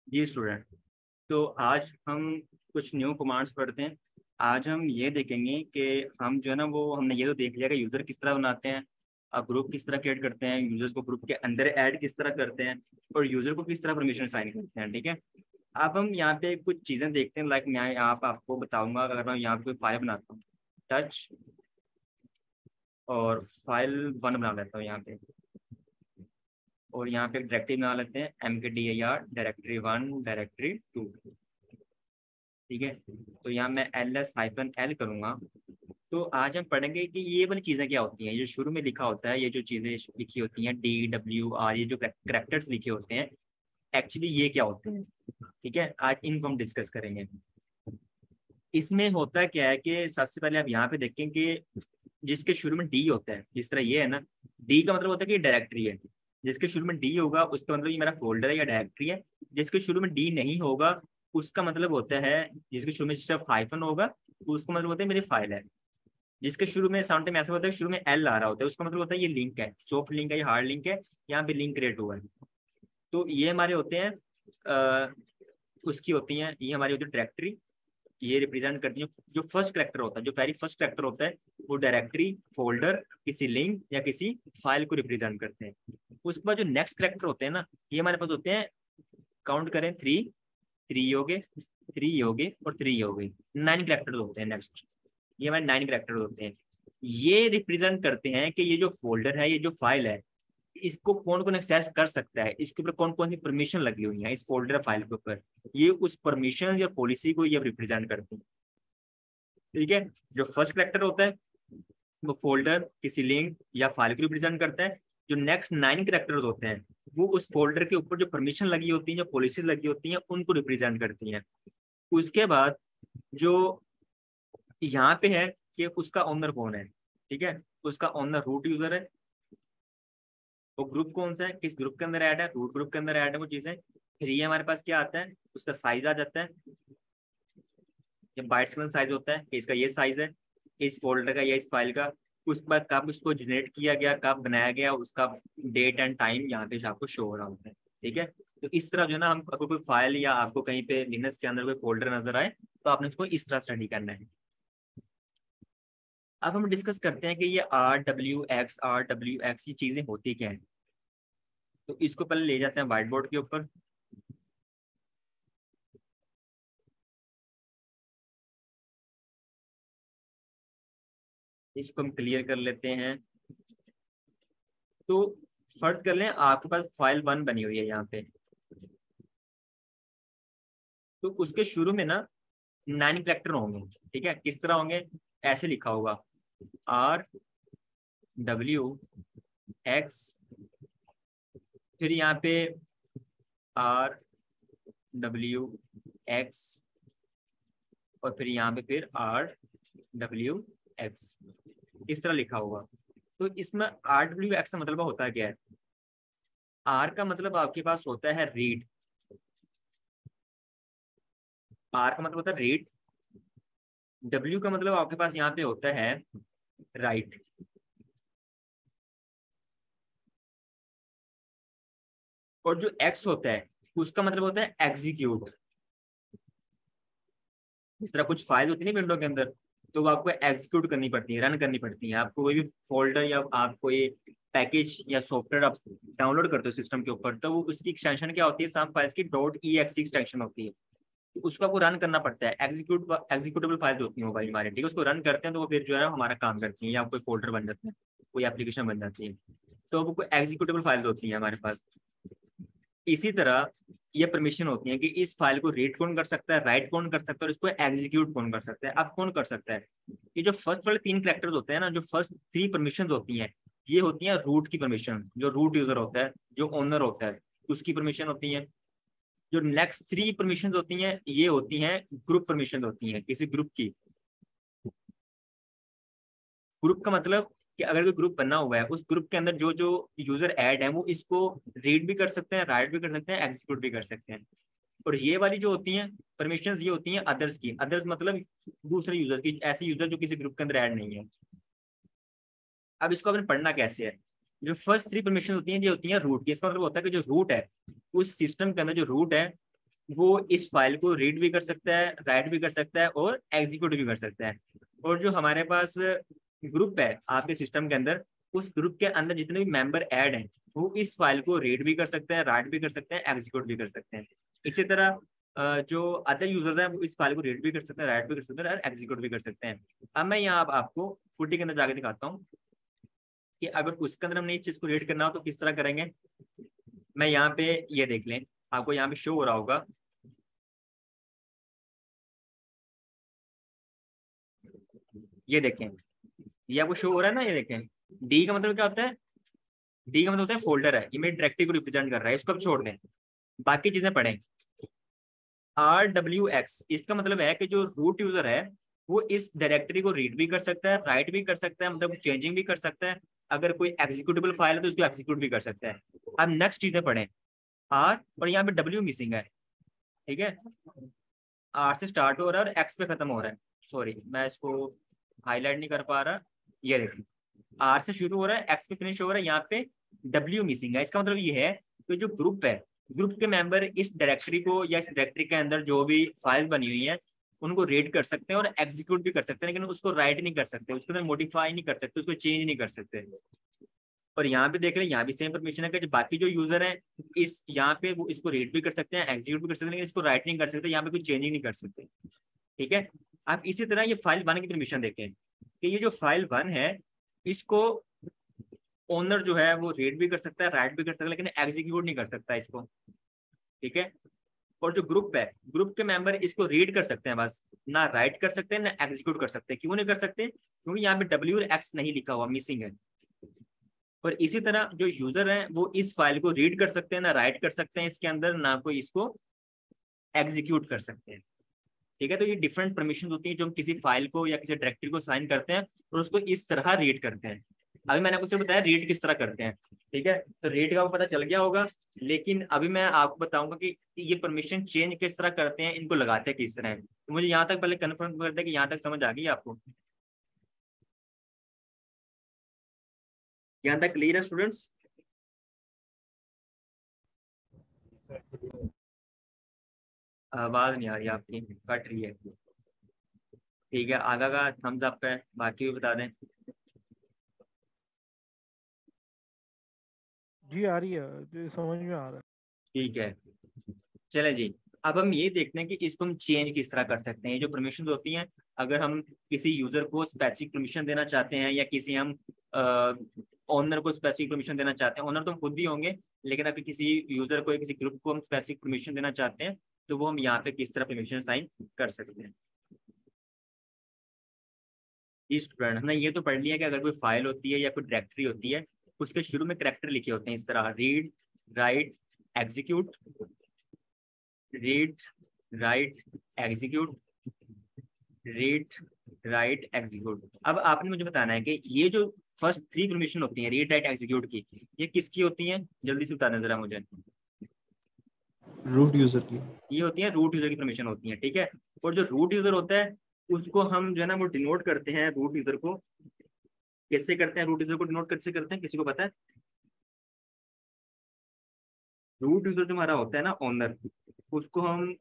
जी student. तो आज हम कुछ न्यू कमांड्स पढ़ते हैं। आज हम ये देखेंगे कि हम जो है ना वो हमने ये तो देख लिया कि यूज़र किस तरह बनाते हैं, ग्रुप किस तरह क्रिएट करते हैं, यूजर्स को ग्रुप के अंदर ऐड किस तरह करते हैं और यूज़र को किस तरह परमिशन साइन करते हैं। ठीक है। अब हम यहाँ पे कुछ चीज़ें देखते हैं। लाइक मैं यहाँ पे आपको बताऊंगा, अगर मैं यहाँ पे कोई फाइल बनाता हूँ, टच और फाइल 1 बना लेता हूँ यहाँ पे, और यहाँ पे डायरेक्टरी बना लेते हैं mkdir डायरेक्टरी 1 डायरेक्टरी 2। ठीक है। तो यहाँ मैं ls-l करूंगा। तो आज हम पढ़ेंगे कि ये वाली चीजें क्या होती हैं, जो शुरू में लिखा होता है, ये जो चीजें लिखी होती हैं DWR, ये जो करेक्टर्स लिखे होते हैं, एक्चुअली ये क्या होते हैं। ठीक है, आज इनको हम डिस्कस करेंगे। इसमें होता क्या है कि सबसे पहले आप यहाँ पे देखें कि जिसके शुरू में डी होता है, जिस तरह ये है ना, डी का मतलब होता है कि डायरेक्टरी है। जिसके शुरू में डी होगा उसका मतलब ये मेरा फोल्डर है या डायरेक्टरी है। जिसके शुरू में डी नहीं होगा उसका मतलब होता है, जिसके शुरू में सिर्फ हाइफन होगा तो उसका मतलब होता है मेरी फाइल है। जिसके शुरू में समटाइम ऐसा होता है, शुरू में एल आ रहा होता है, उसका मतलब होता है ये लिंक है, सॉफ्ट लिंक है या हार्ड लिंक है, यहाँ पे लिंक क्रिएट हुआ है। तो ये हमारे होते हैं उसकी होती हैं, ये हमारी होती है डायरेक्टरी। ये रिप्रेजेंट करती है जो फर्स्ट करेक्टर होता है, जो वेरी फर्स्ट करेक्टर होता है, वो डायरेक्टरी, फोल्डर, किसी लिंक या किसी फाइल को रिप्रेजेंट करते हैं। उसके बाद जो नेक्स्ट करेक्टर होते हैं ना, ये हमारे पास होते हैं, काउंट करें, थ्री, थ्री हो गए, थ्री हो गए और थ्री हो गई, 9 करेक्टर्स होते हैं नेक्स्ट। ये हमारे 9 करेक्टर्स होते हैं। ये रिप्रेजेंट करते हैं कि ये जो फोल्डर है, ये जो फाइल है, इसको कौन कौन एक्सेस कर सकता है, इसके ऊपर कौन कौन सी परमिशन लगी हुई है इस फोल्डर फाइल के ऊपर। ये उस परमिशन या पॉलिसी को ये रिप्रेजेंट करते हैं। ठीक है। जो फर्स्ट करेक्टर होता है वो फोल्डर, किसी लिंक या फाइल को रिप्रेजेंट करता है। जो नेक्स्ट 9 करेक्टर्स होते हैं वो उस फोल्डर के ऊपर जो परमिशन लगी होती है, जो पॉलिसीज लगी होती हैं, उनको रिप्रेजेंट करती हैं। उसके बाद जो यहाँ पे है कि उसका ओनर कौन है। ठीक है। उसका ओनर रूट यूजर है। वो ग्रुप कौन सा है, किस ग्रुप के अंदर ऐड है, रूट ग्रुप के अंदर ऐड है वो चीजें। फिर ये हमारे पास क्या आता है, उसका साइज आ जाता है। ये बाइट्स का साइज होता है कि इसका ये साइज है, इस फोल्डर का या इस फाइल का। उसके बाद कब उसको जनरेट किया गया, कब बनाया गया, उसका डेट एंड टाइम यहाँ पे आपको शो हो रहा होता है। ठीक है। तो इस तरह जो है ना, हम अगर कोई फाइल या आपको कहीं पे लिनक्स के अंदर कोई फोल्डर नजर आए तो आपने उसको इस तरह स्टडी करना है। अब हम डिस्कस करते हैं कि ये RWX ये चीजें होती क्या है। तो इसको पहले ले जाते हैं व्हाइट बोर्ड के ऊपर। इसको हम क्लियर कर लेते हैं। तो फर्ज कर लें आपके पास फाइल 1 बनी हुई है यहाँ पे। तो उसके शुरू में ना 9 कैरेक्टर होंगे। ठीक है, किस तरह होंगे, ऐसे लिखा होगा, RWX, फिर यहाँ पे RWX, और फिर यहाँ पे फिर RWX, इस तरह लिखा होगा। तो इसमें RWX का मतलब होता है क्या है। आर का मतलब आपके पास होता है रीड। आर का मतलब होता है रीड। डब्ल्यू का मतलब आपके पास यहाँ पे होता है राइट। और जो एक्स होता है उसका मतलब होता है एग्जीक्यूट। इस तरह कुछ फाइल होती है ना विंडो के अंदर, तो वो आपको एग्जीक्यूट करनी पड़ती है, रन करनी पड़ती है। आपको कोई भी फोल्डर या आप कोई पैकेज या सॉफ्टवेयर आप डाउनलोड करते हो सिस्टम के ऊपर, तो वो उसकी एक्सटेंशन क्या होती है, सम फाइल्स की .exe एक्सटेंशन होती है। तो उसको आपको रन करना पड़ता है। एग्जीक्यूटेबल फाइल्स होती है मोबाइल हमारे, ठीक है, उसको रन करते हैं तो वो फिर जो है हमारा काम करती है, या कोई फोल्डर बन जाता है, कोई एप्लीकेशन बन जाती है। तो वो कोई एग्जीक्यूटेबल फाइल्स होती है हमारे पास। इसी तरह ये परमिशन होती है कि इस फाइल को रीड कौन कर सकता है, राइट कौन कर सकता है, और इसको एग्जीक्यूट कौन कर सकता है। अब कौन कर सकता है, ये जो फर्स्ट वाले 3 कैरेक्टर्स होते हैं ना, जो फर्स्ट 3 परमिशन होती हैं, ये होती हैं रूट की परमिशन। जो रूट यूजर होता है, जो ओनर होता है, उसकी परमिशन होती है। जो नेक्स्ट 3 परमिशन होती हैं ये होती हैं ग्रुप परमिशन होती हैं, किसी ग्रुप की। ग्रुप का मतलब कि अगर कोई ग्रुप बना हुआ है, उस ग्रुप के अंदर जो जो यूजर ऐड है वो इसको रीड भी कर सकते हैं, राइट भी कर सकते हैं, एग्जीक्यूट भी कर सकते हैं। और ये वाली जो होती हैं परमिशंस, ये होती हैं अदर्स की। अदर्स मतलब दूसरे यूजर की, ऐसे यूजर जो किसी ग्रुप के अंदर ऐड नहीं है। अब इसको आपने पढ़ना कैसे है। जो फर्स्ट 3 परमिशन होती हैं ये होती हैं रूट की। इसका मतलब होता है कि जो रूट है, उस सिस्टम के अंदर जो रूट है वो इस फाइल को रीड भी कर सकता है, राइट भी कर सकता है और एग्जीक्यूट भी कर सकता है। और जो हमारे पास ग्रुप है आपके सिस्टम के अंदर, उस ग्रुप के अंदर जितने भी मेंबर ऐड हैं वो इस फाइल को रीड भी कर सकते हैं, राइट भी कर सकते हैं, एग्जीक्यूट भी कर सकते हैं। इसी तरह जो अदर यूजर्स हैं वो इस फाइल को रीड भी कर सकते हैं, राइट भी कर सकते हैं और एग्जीक्यूट भी कर सकते हैं। अब मैं यहाँ आपको फुटी के अंदर जाके दिखाता हूँ कि अगर उसके अंदर हमने इस चीज को रीड करना हो तो किस तरह करेंगे। मैं यहाँ पे ये देख लें, आपको यहाँ पे शो हो रहा होगा, ये देखें, ये आपको शो हो रहा है ना, ये देखें। डी का मतलब क्या होता है, डी का मतलब होता है फोल्डर है, ये मेरी डायरेक्टरी को रिप्रेजेंट कर रहा है, इसको अब छोड़ दें, बाकी चीजें पढ़ें। RWX इसका मतलब है कि जो रूट यूजर है वो इस डायरेक्टरी को रीड भी कर सकता है, राइट भी कर सकता है, मतलब चेंजिंग भी कर सकता है। अगर कोई एग्जीक्यूटेबल फाइल है तो उसको एग्जीक्यूट भी कर सकता है। अब नेक्स्ट चीजें पढ़ें, आर और यहाँ पे W मिसिंग है, ठीक है। आर से स्टार्ट हो रहा है और एक्स पे खत्म हो रहा है, सॉरी मैं इसको हाईलाइट नहीं कर पा रहा, ये देखिए आर से शुरू हो रहा है, एक्स पे फिनिश हो रहा है, यहाँ पे W मिसिंग है। इसका मतलब ये है कि जो ग्रुप है, ग्रुप के मेंबर इस डायरेक्टरी को या इस डायरेक्टरी के अंदर जो भी फाइल्स बनी हुई है उनको रीड कर सकते हैं और एग्जीक्यूट भी कर सकते हैं, लेकिन उसको राइट नहीं कर सकते, उसके अंदर मॉडिफाई नहीं कर सकते, उसको चेंज नहीं कर सकते। और यहाँ पे देख लें, यहाँ भी सेम परमिशन है कि जो बाकी जो यूजर है इस यहाँ पे वो इसको रीड भी कर सकते हैं, एग्जीक्यूट भी कर सकते हैं, लेकिन इसको राइट नहीं कर सकते, यहाँ पे कोई चेंजिंग नहीं कर सकते, ठीक है। आप इसी तरह ये फाइल 1 की परमिशन देखें कि ये जो फाइल 1 है इसको ओनर जो है वो रीड भी कर सकता है, राइट भी कर सकता है, लेकिन एग्जीक्यूट नहीं कर सकता इसको, ठीक है। और जो ग्रुप है, ग्रुप के मेंबर इसको रीड कर सकते हैं बस, ना राइट कर सकते हैं ना एग्जीक्यूट कर सकते हैं। क्यों नहीं कर सकते, क्योंकि यहाँ पे W और X नहीं लिखा हुआ, मिसिंग है। और इसी तरह जो यूजर है वो इस फाइल को रीड कर सकते हैं, ना राइट कर सकते हैं इसके अंदर, ना कोई इसको एग्जीक्यूट कर सकते हैं, ठीक है। तो ये डिफरेंट परमिशन होती है जो हम किसी फाइल को या किसी डायरेक्टरी को साइन करते हैं और उसको इस तरह रीड करते हैं। अभी मैंने आपको सिर्फ बताया रीड किस तरह करते हैं, ठीक है, तो रीड का आपको पता चल गया होगा। लेकिन अभी मैं आपको बताऊंगा कि ये परमिशन चेंज किस तरह करते हैं, इनको लगाते हैं किस तरह। तो मुझे यहाँ तक पहले कन्फर्म कर दे कि यहाँ तक समझ आ गई आपको, यहाँ तक क्लियर है स्टूडेंट्स। आवाज नहीं आ रही आपकी, कट रही है, ठीक है। आगा का थम्स अप है, बाकी भी बता दें। जी आ रही है, जी समझ में आ रहा है। ठीक है, चले जी। अब हम ये देखते हैं कि इसको हम चेंज किस तरह कर सकते हैं। ये जो परमिशन होती हैं, अगर हम किसी यूजर को स्पेसिफिक परमिशन देना चाहते हैं या किसी हम ओनर को स्पेसिफिक परमिशन देना चाहते हैं, ओनर तो हम खुद भी होंगे, लेकिन अगर किसी यूजर को या किसी ग्रुप को हम स्पेसिफिक परमिशन देना चाहते हैं तो वो हम यहाँ पे किस तरह परमिशन साइन कर सकते हैं। स्टूडेंट हमने ये तो पढ़ लिया कि अगर कोई फाइल होती है या कोई डायरेक्टरी होती है उसके शुरू में करैक्टर लिखे होते हैं इस तरह, read write execute, read write execute, read write execute. अब आपने मुझे बताना है कि ये जो फर्स्ट 3 परमिशन होती हैं रीड राइट एग्जीक्यूट की, ये किसकी होती हैं, जल्दी से बताना जरा मुझे। रूट यूजर की। ये होती है रूट यूजर की परमिशन होती है, ठीक है। और जो रूट यूजर होता है उसको हम जो है ना वो डिनोट करते हैं, रूट यूजर को कैसे करते हैं, रूट यूजर को डिनोट कैसे करते हैं, किसी को पता है। रूट यूजर जो हमारा होता है ना ओनर, उसको हम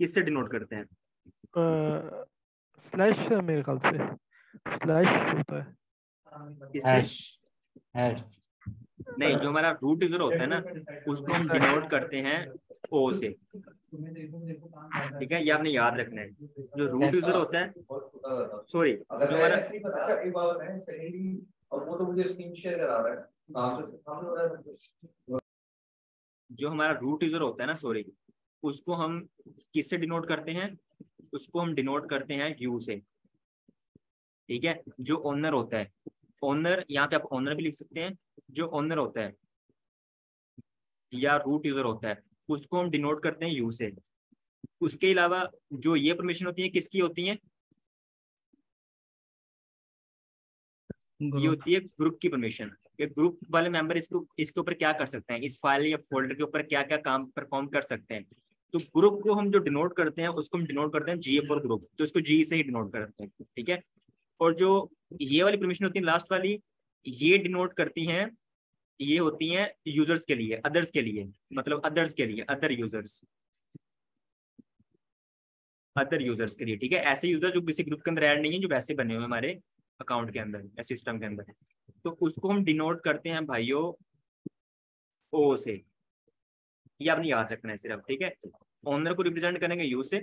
किससे डिनोट करते हैं। स्लैश मेरे ख्याल से स्लैश होता है। किससे, हैश हैश नहीं, जो हमारा रूट यूजर होता है ना उसको हम डिनोट करते हैं ओ से, ठीक है। ये आपने याद रखना है। जो रूट यूजर होता है, सॉरी जो हमारा जो हमारा रूट यूजर होता है ना, सॉरी, उसको हम किससे डिनोट करते हैं, उसको हम डिनोट करते हैं यू से, ठीक है। जो ओनर होता है, ओनर यहाँ पे आप ओनर भी लिख सकते हैं, जो ओनर होता है या रूट यूजर होता है उसको हम डिनोट करते हैं यू से। उसके अलावा जो ये परमिशन होती है किसकी होती है, ये होती है ग्रुप की परमिशन। ये ग्रुप वाले मेंबर इसको इसके ऊपर क्या कर सकते हैं, इस फाइल या फोल्डर के ऊपर क्या क्या काम परफॉर्म कर सकते हैं। तो ग्रुप को हम जो डिनोट करते हैं उसको हम डिनोट करते हैं GF और ग्रुप, तो इसको G से ही डिनोट करते हैं, ठीक है। और जो ये वाली परमिशन होती है लास्ट वाली, ये डिनोट करती हैं, ये होती हैं यूजर्स के लिए, अदर्स के लिए, मतलब अदर्स के लिए, अदर यूजर्स, अदर यूजर्स के लिए, ठीक है, ऐसे यूजर जो किसी ग्रुप के अंदर ऐड नहीं है, जो वैसे बने हुए हमारे अकाउंट के अंदर या सिस्टम के अंदर, तो उसको हम डिनोट करते हैं भाइयों ओ से। ये आपने याद रखना है सिर्फ, ठीक है। ओनर को रिप्रेजेंट करेंगे यू से,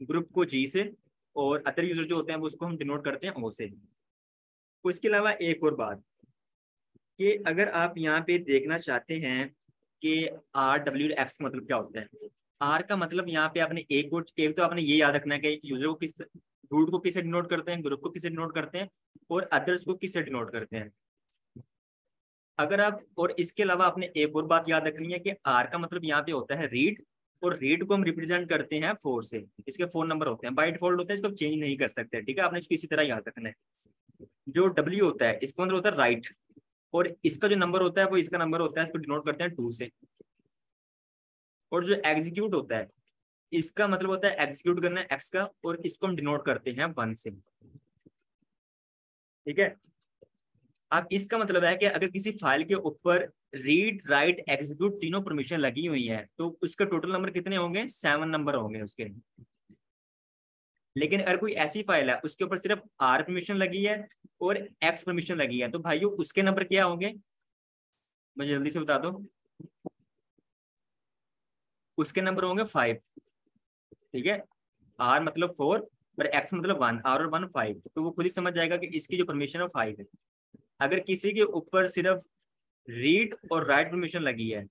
ग्रुप को जी से, और अदर यूजर जो होते हैं वो उसको हम डिनोट करते हैं ओ से। उसके अलावा एक और बात कि अगर आप यहाँ पे देखना चाहते हैं कि आर डब्ल्यू एक्स मतलब क्या होता है। आर का मतलब यहाँ पे आपने एक तो आपने ये याद रखना है कि यूजर को किस, रूट को किससे डिनोट करते हैं, ग्रुप को किससे डिनोट करते हैं, और अदर्स को किससे डिनोट करते हैं। अगर आप, और इसके अलावा आपने एक और बात याद रखनी है कि आर का मतलब यहाँ पे होता है रीड, और रीड को हम रिप्रेजेंट करते हैं 4 से। इसके 4 नंबर होते हैं, बाय डिफॉल्ट होता है, इसको चेंज नहीं कर सकते, ठीक है। आपने इसको इसी तरह याद रखना है। जो डब्ल्यू होता है इसका मतलब होता है राइट, और इसका जो नंबर होता है वो इसका नंबर होता है, इसको डिनोट करते हैं 2 से। और जो एग्जीक्यूट होता है इसका मतलब होता है एग्जीक्यूट करना है एक्स का, और इसको हम डिनोट करते हैं 1 से, ठीक है। अब इसका मतलब है कि अगर किसी फाइल के ऊपर रीड राइट एग्जीक्यूट तीनों परमिशन लगी हुई है तो उसके टोटल नंबर कितने होंगे, 7 नंबर होंगे उसके। लेकिन अगर कोई ऐसी फाइल है उसके ऊपर सिर्फ आर परमिशन लगी है और एक्स परमिशन लगी है, तो भाइयों उसके नंबर क्या होंगे, मुझे जल्दी से बता दो। उसके नंबर होंगे 5, ठीक है। आर मतलब 4 और एक्स मतलब 1, आर और 1 5, तो वो खुद ही समझ जाएगा कि इसकी जो परमिशन है 5 है। अगर किसी के ऊपर सिर्फ रीड और राइट परमिशन लगी है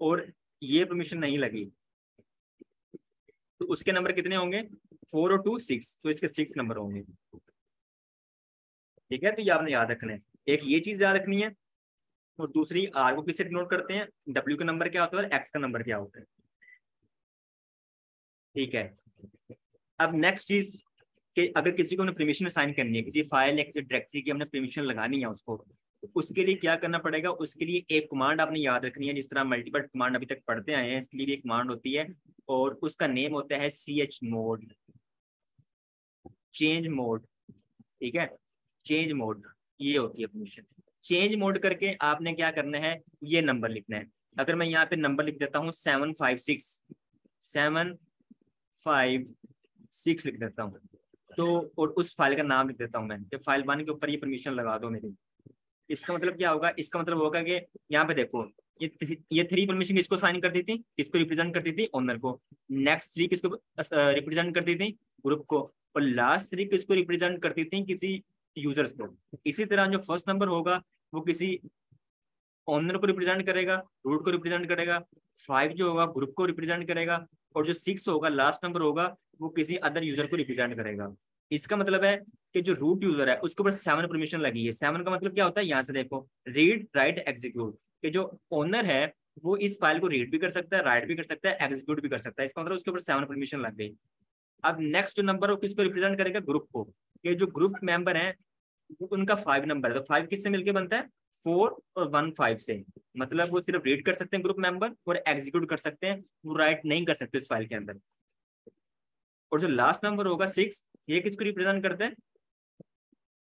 और ये परमिशन नहीं लगी, तो उसके नंबर कितने होंगे, 4 और 2 6, तो इसके 6 नंबर होंगे, ठीक है। तो ये आपने याद रखना है, एक ये चीज याद रखनी है, और दूसरी आर को किससे डिनोट करते हैं, डब्ल्यू का नंबर क्या होता है और एक्स का नंबर क्या होता है, ठीक है। अब नेक्स्ट चीज कि अगर किसी को हमने परमिशन असाइन करनी है, किसी फाइल या किसी डायरेक्टरी की हमने परमिशन लगानी है उसको, तो उसके लिए क्या करना पड़ेगा, उसके लिए एक कमांड आपने याद रखनी है, जिस तरह मल्टीपल कमांड अभी तक पढ़ते आए हैं, इसके लिए भी एक कमांड होती है, और उसका नेम होता है ch मोड, चेंज मोड, ठीक है। चेंज मोड, ये होती है परमिशन। चेंज मोड करके आपने क्या करना है, ये नंबर लिखना है। अगर मैं यहाँ पे नंबर लिख देता हूँ 756 लिख देता हूँ, तो और उस फाइल का नाम लिख देता हूँ मैं, कि फाइल 1 के ऊपर ये परमिशन लगा दो मेरी। इसका मतलब क्या होगा, इसका मतलब होगा कि यहाँ पे देखो, ये 3 परमिशन किसको साइन करती थी, किसको रिप्रेजेंट करती थी, ओनर को। नेक्स्ट 3 किसको रिप्रेजेंट करती थी, ग्रुप को। और लास्ट 3 किसको रिप्रेजेंट करती थी, किसी यूजर्स को। इसी तरह जो फर्स्ट नंबर होगा वो किसी ओनर को रिप्रेजेंट करेगा, रूट को रिप्रेजेंट करेगा, 5 जो होगा ग्रुप को रिप्रेजेंट करेगा, और जो 6 होगा लास्ट नंबर होगा वो किसी अदर यूजर को रिप्रेजेंट करेगा। इसका मतलब है कि जो रूट यूजर है उसके ऊपर 7 परमिशन लगी है। 7 का मतलब क्या होता है, यहाँ से देखो, रीड राइट एग्जीक्यूट, कि जो ओनर है वो इस फाइल को रीड भी कर सकता है, राइट भी कर सकता है, एग्जीक्यूट भी कर सकता है। इसका मतलब उसके ऊपर 7 परमिशन लग गई। अब नेक्स्ट जो नंबर हो किसको रिप्रेजेंट करेगा, ग्रुप को, कि जो ग्रुप मेंबर है उनका 5 नंबर है, तो 5 किससे मिलकर बनता है, 4 और 1 5 से। मतलब वो सिर्फ रीड कर सकते हैं ग्रुप मेंबर, और एग्जीक्यूट कर सकते हैं, वो राइट नहीं कर सकते इस फाइल के अंदर। और जो लास्ट नंबर होगा 6, ये किसको रिप्रेजेंट करता है,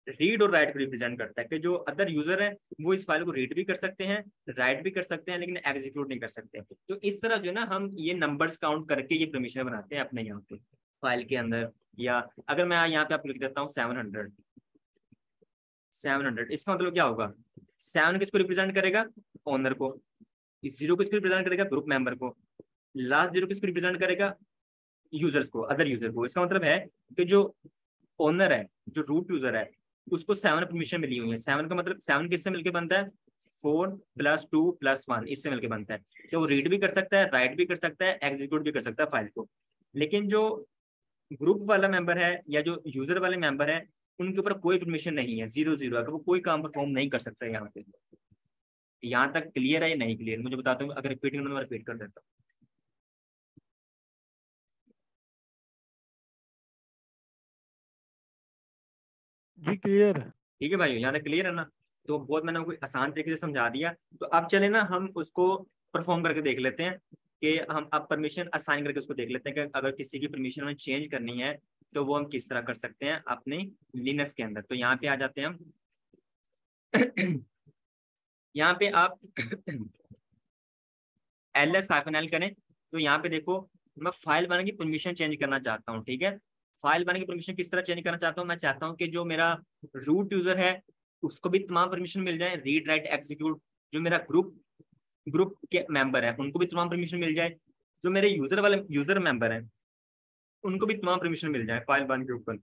रीड और राइट को रिप्रेजेंट करता है, कि जो अदर यूजर है वो इस फाइल को रीड भी कर सकते हैं, राइट भी कर सकते हैं, लेकिन एग्जीक्यूट नहीं कर सकते। तो इस तरह जो है ना, हम ये नंबर्स काउंट करके ये परमिशन बनाते हैं अपने यहाँ पे फाइल के अंदर। या अगर मैं यहाँ पे आपको लिख देता हूँ 700, इसका मतलब क्या होगा, 7 किसको रिप्रेजेंट करेगा, ओनर को। 0 किसको रिप्रेजेंट करेगा, ग्रुप मेंबर को। लास्ट 0 किसको रिप्रेजेंट करेगा, यूजर्स को, अदर यूजर को। इसका मतलब है कि जो ओनर है, जो रूट यूजर है, उसको 7 परमिशन मिली हुई है। 7 का मतलब 7 किससे मिलकर बनता है, 4 + 2 + 1, इससे मिलकर बनता है। तो वो रीड भी कर सकता है, राइट भी कर सकता है, एग्जीक्यूट भी कर सकता है फाइल को। लेकिन जो ग्रुप वाला मेंबर है या जो यूजर वाले मेंबर है, उनके ऊपर कोई परमिशन नहीं है, 0 अगर वो कोई काम परफॉर्म नहीं कर सकता है। यहाँ पे यहाँ तक क्लियर है या नहीं क्लियर, मुझे बताता हूँ। अगर रिपीटिंग करना, रिपीट कर देता हूँ। जी क्लियर है। ठीक है भाई, यहाँ तक क्लियर है ना। तो बहुत मैंने आपको आसान तरीके से समझा दिया। तो अब चले ना, हम उसको परफॉर्म करके देख लेते हैं, कि हम अब परमिशन असाइन करके उसको देख लेते हैं कि अगर किसी की परमिशन हमें चेंज करनी है तो वो हम किस तरह कर सकते हैं अपने लिनक्स के अंदर। तो यहाँ पे आ जाते हैं हम। यहाँ पे आप ls-l करें, तो यहाँ पे देखो मैं फाइल वन की परमिशन चेंज करना चाहता हूँ। ठीक है, फाइल वन की परमिशन किस तरह चेंज करना चाहता हूँ, मैं चाहता हूँ कि जो मेरा रूट यूजर है उसको भी तमाम परमिशन मिल जाए, रीड राइट एग्जीक्यूट, जो मेरा ग्रुप के मेंबर है उनको भी तमाम परमिशन मिल जाए, जो मेरे यूजर मेंबर है उनको भी तमाम परमिशन मिल जाए फाइल वन के ऊपर।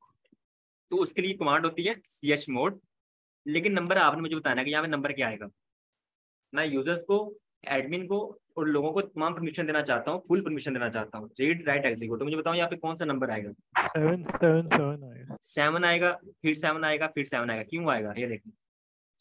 तो उसके लिए कमांड होती है chmod। लेकिन नंबर आपने मुझे बताना है कि यहाँ पे नंबर क्या आएगा। मैं यूजर्स को, एडमिन को और लोगों को तमाम परमिशन देना चाहता हूँ, फुल परमिशन देना चाहता हूँ, रीड राइट एग्जीक्यूट। तो मुझे बताओ यहाँ पे कौन सा नंबर आएगा। 777 आएगा। 7 आएगा, फिर 7 आएगा, फिर 7 आएगा। क्यों आएगा ये देखिए,